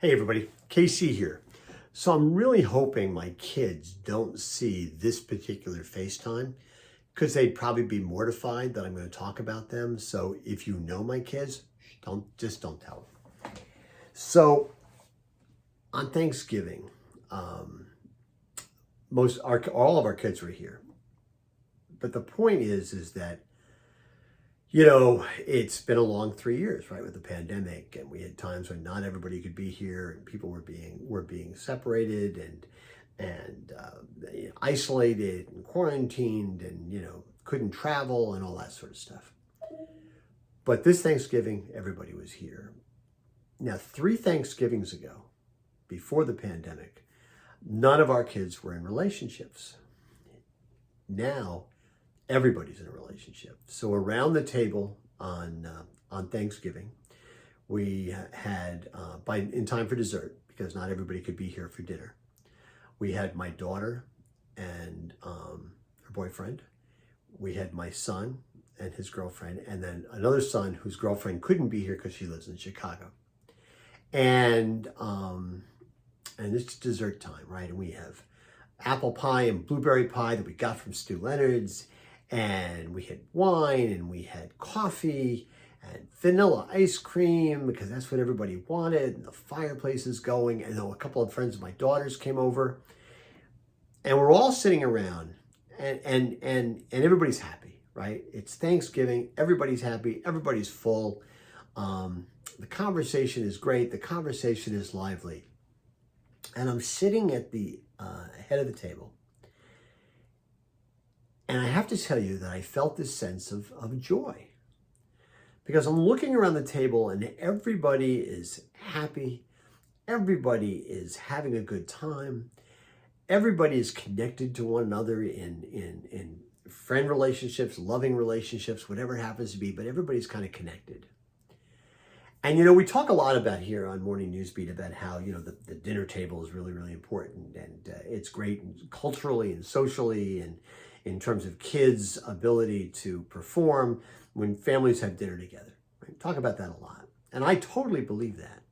Hey everybody, KC here. So I'm really hoping my kids don't see this particular FaceTime because they'd probably be mortified that I'm going to talk about them. So if you know my kids, don't tell them. So on Thanksgiving, all of our kids were here. But the point is that it's been a long 3 years, right, with the pandemic, and we had times when not everybody could be here, and people were being separated and isolated and quarantined, and couldn't travel and all that sort of stuff. But this Thanksgiving, everybody was here. Now, 3 Thanksgivings ago, before the pandemic, none of our kids were in relationships. Now, everybody's in a relationship. So around the table on Thanksgiving, we had, in time for dessert, because not everybody could be here for dinner, we had my daughter and her boyfriend. We had my son and his girlfriend, and then another son whose girlfriend couldn't be here because she lives in Chicago. And it's dessert time, right? And we have apple pie and blueberry pie that we got from Stu Leonard's, and we had wine, and we had coffee, and vanilla ice cream, because that's what everybody wanted, and the fireplace is going, and a couple of friends of my daughter's came over, and we're all sitting around, and everybody's happy, right? It's Thanksgiving, everybody's happy, everybody's full, the conversation is great, the conversation is lively, and I'm sitting at the head of the table, and I have to tell you that I felt this sense of joy, because I'm looking around the table and everybody is happy. Everybody is having a good time. Everybody is connected to one another in friend relationships, loving relationships, whatever it happens to be, but everybody's kind of connected. And, we talk a lot about here on Morning Newsbeat about how, the dinner table is really, really important, and it's great culturally and socially, and in terms of kids' ability to perform when families have dinner together. Right? Talk about that a lot. And I totally believe that.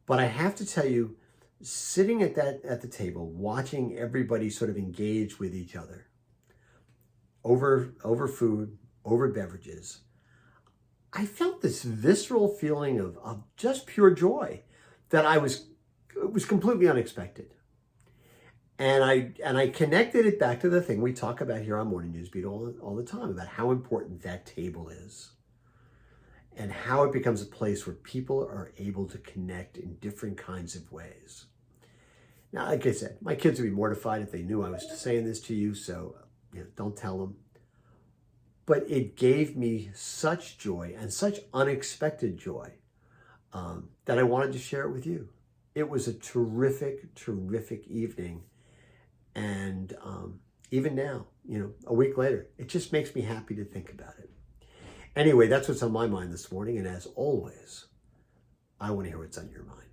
But I have to tell you, sitting at the table, watching everybody sort of engage with each other over food, over beverages, I felt this visceral feeling of just pure joy that it was completely unexpected. And I connected it back to the thing we talk about here on Morning Newsbeat all the time, about how important that table is and how it becomes a place where people are able to connect in different kinds of ways. Now, like I said, my kids would be mortified if they knew I was saying this to you, so don't tell them. But it gave me such joy and such unexpected joy that I wanted to share it with you. It was a terrific, terrific evening. And even now, a week later, it just makes me happy to think about it. Anyway, that's what's on my mind this morning. And as always, I want to hear what's on your mind.